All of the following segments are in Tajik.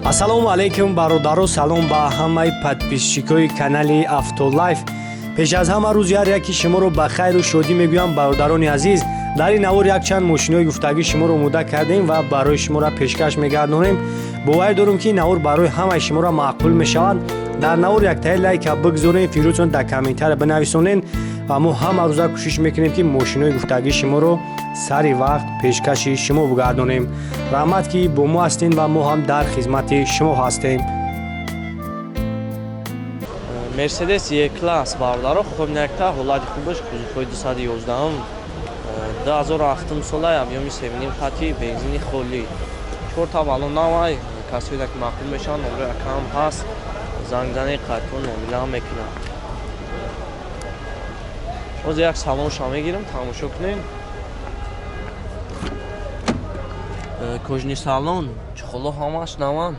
Ассалому алайкум бародару, салом ба ҳамаи подписчикои канали Автолайф. Пеш аз ҳама рӯз яке шуморо ба хайру шодӣ мегӯям бародарони азиз. Дар ин навор якчанд мошинои гуфтагӣ шуморо омода кардем ва барои шуморо пешкаш мегардонем. Бовар дорем ки навор барои ҳамаи шуморо маъқул мешавад. Дар навор яктаи лайка бигзорем, фирӯзон дар комментария бинависонен ва мо ҳама рӯза кӯшиш мекунем ки мошинои гуфтагии шуморо сари вақт пешкаши шумо бигардонем. раҳмат ки бо мо ҳастем ва мо ҳам дар хизмати шумо ҳастем. Mercedes E-Class бародаро хубнакта ҳолати хубаш кузовҳои 211 2007 сола объёми 7.5 хати бензини холӣ 4 та балон навай касоида ки маъқул мешаванд номрои акаам ҳаст занг зани қайтон номилаам мекунам. ҳозир як салоншо мегирам тамошо кунем. кӯжни салон чухоло ҳамаш наванд.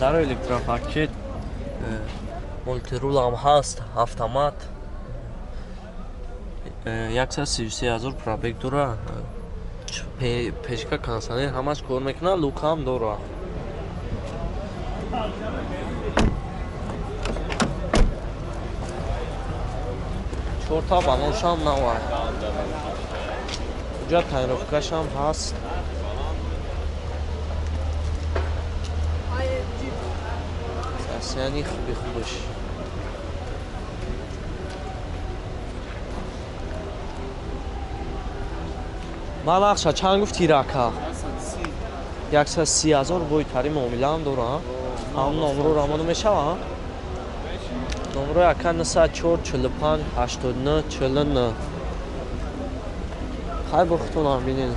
дар электропакет мултирул ҳам ҳаст, автомат 133,000 пробег дора. пешка кондиционер ҳамаш кор мекунад, лук ҳам дора. чорта балоншам навай. ҷа тайровкашам ҳаст. яъни хуби хубаш. малахша чанд гуфти рака? 130,000 бои тари муомила ҳам дора. ҳам номро рамода мешава. номро яка 94 45 89 49. хайр бо худтонам бинед.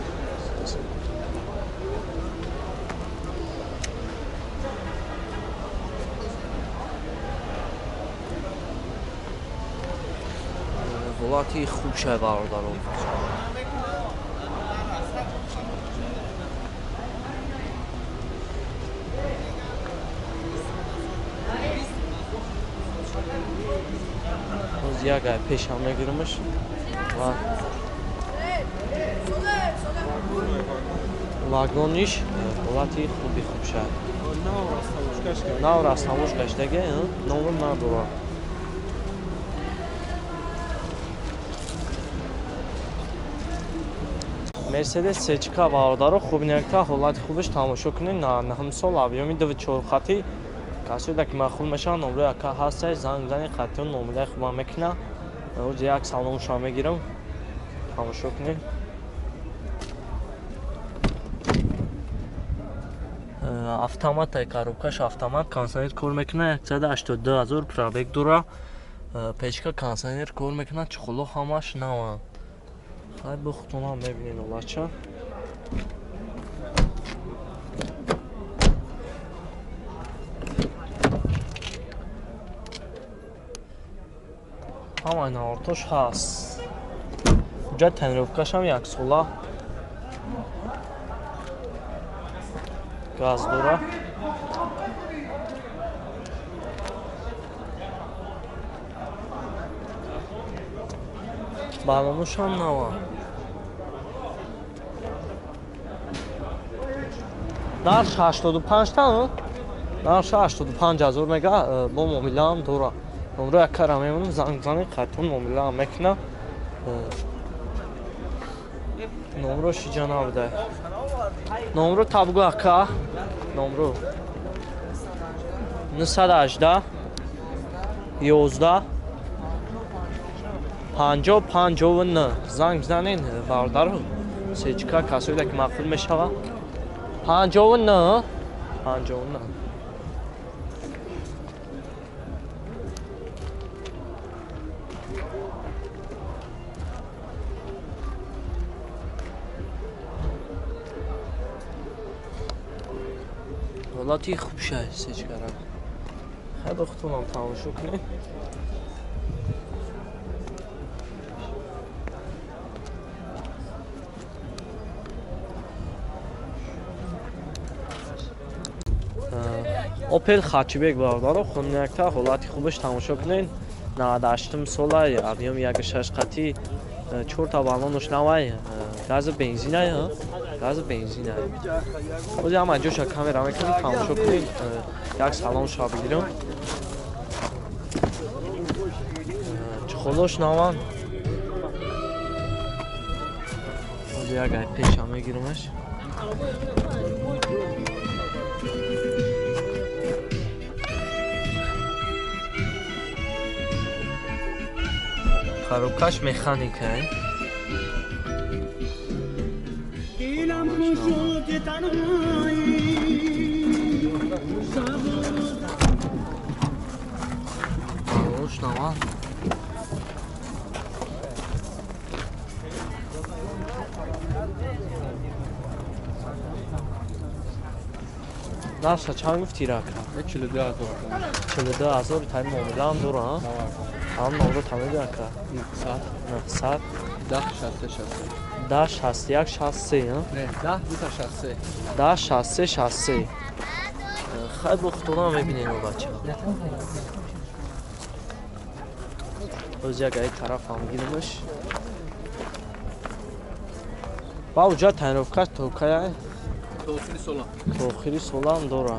ҳолати хуб шай бародарон. ҳозир як ай пешам мегирамаш ва вагониш ҳолати хуби хуб шай. нав раставош гаштаги номро надора. Mercedes C4 бародаро хубнакта ҳолати хубаш тамошо кунед. наҳум сол объёми 24 хати касоида ки маъқул мешаванд номрои ака ҳасташ занг зани қатъиён номилаи хубам мекунад. ҳозир як салоншо мегирам тамошо кунед. автоматай коробкаш автомат кондиционер кор мекунад 182,000 пробег дора. пешка кондиционер кор мекунад чухоло ҳамаш наванд. хайр бо худтонам мебинед олача. ҳамаи навортош ҳаст. ҷа тайровкашам яксола газ дора. балонушам нава. нарш 85 та нарш 85,000 мега бо муомилаам дора. номро якара мемонам занг зани қатъиён муомилаам мекунад. номро шиҷа набуда. номро табгу ака. номро 918 11 50-59 занг занен бародаро. сечка касоида ки маъқул мешава 59 59. ҳолати хуб шай сечкара. хайр бо худтонам тамошо кунед. Opel Hatchback бародаро хунакта ҳолати хубаш тамошо кунед. 98 сола объёми 1.6 қати 4 та балонш навай газ бензин ай газ бензин ай ози ҳама ҷоша камера мекунем тамошо кунем як салон шо бигирем чихолош наван ози як ай пеша мегиремаш коробкаш механикай شنو ناشه چند گفتی را کرد؟ 42,000 تای معامله هم داره ها؟ هم نمره تمام بیان کرد 900 10 61 63 ها؟ نه 10 تا 63 10 63 63 خیلی بختونه هم ببینیم بچه از یک ای طرف هم گیرمش با اوجا تنروفکش توکای توخیری سولا هم داره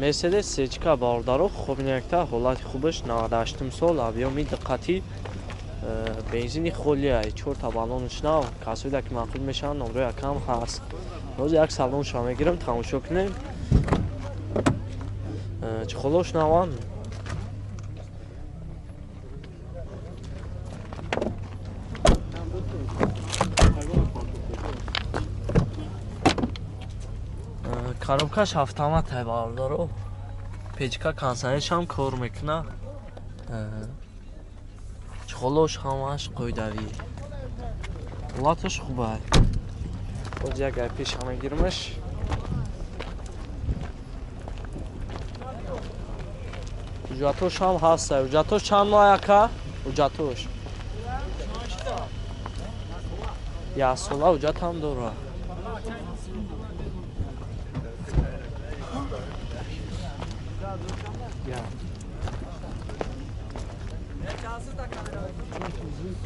Mercedes سچکا باردارو خوب نکته حالت خوبش 98 سال объеми دقتی بنزینی خالی ای 4 تا بالونش نو کسایی که معقول میشن نمره کم هست روز یک سالون شما میگیرم تماشا کنیم چخلوش نوان коробкаш автомат ай бардоро печка консонеш ҳам кор мекуна чхолош ҳамаш қоидавӣ ҳолаташ хуб ай боз як ай пеша мегиримаш ҳуҷҷатош ҳам ҳаст ай ҳуҷҷатош чанд моҳ ака ҳуҷҷатош як сола ҳуҷҷат ҳам дора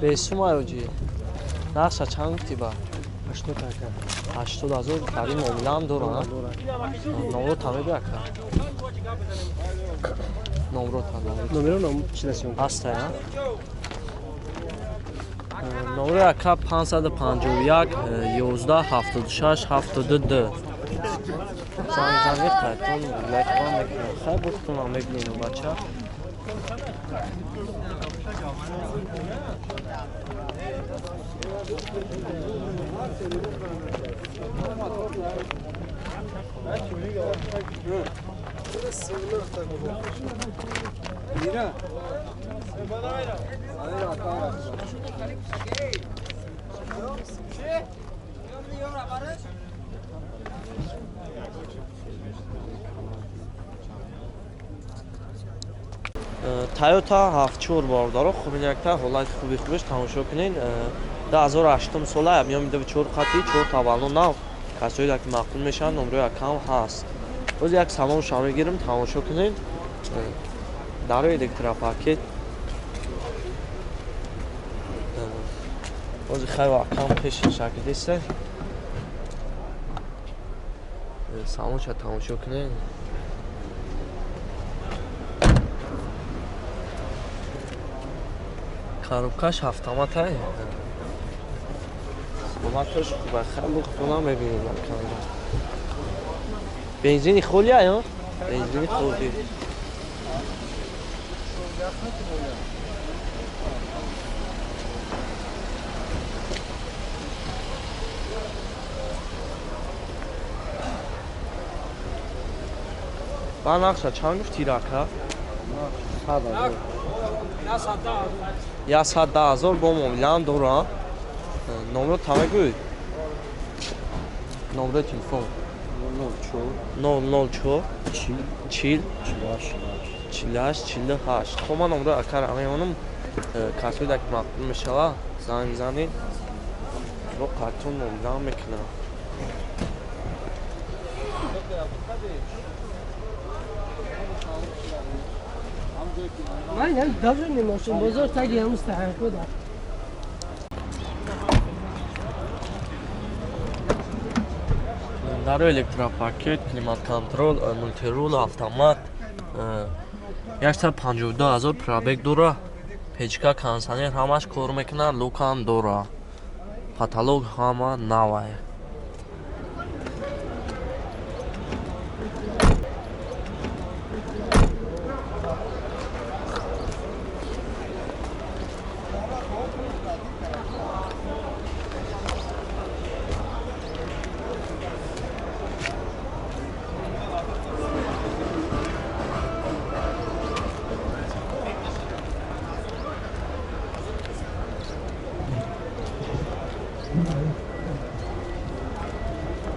бесум аёҷи нақша чанд гуфти ба 80,000 тари муомила ҳам дора номро тамеби ака номро ҳаста номро ака 551 11 76 72 занг қайтон лайкон мекунем хай бухтунам мебинем бача Toyota 7-4 بارداره خوب نکته حالت خوبش تماشا کنین 2008 ساله объеми 4 خطی 4 تا بالون نو کسایی که معقول میشن نمره کم هست باز یک سالن شما میگیرم تماشا کنین در الکتروپاکت باز خیلی کم پیش شکل دیسته سالن شما تماشا کنین коробкаш автомат ай ҳолаташ хуба хеле хуб мебинем бензини холи ай бензини холи ба нақша чанд гуфти рака 100,000 110,000 бо муомилаам дора. Номеро тамагӯй. Номеро телефон 004 40 48. خب من номеро акар амемонам касои дак мақбул мешава. Занг занед. Ро қатун номзам мекунам. من هم دبر نماشون بازار تگی هم مستحق بودم Даро электропакет, климат-контрол, мультирул, автомат. 152,000 пробег дора. Печка, кондиционер ҳамаш кор мекунад, лука ҳам дора. Потолок ҳама нав.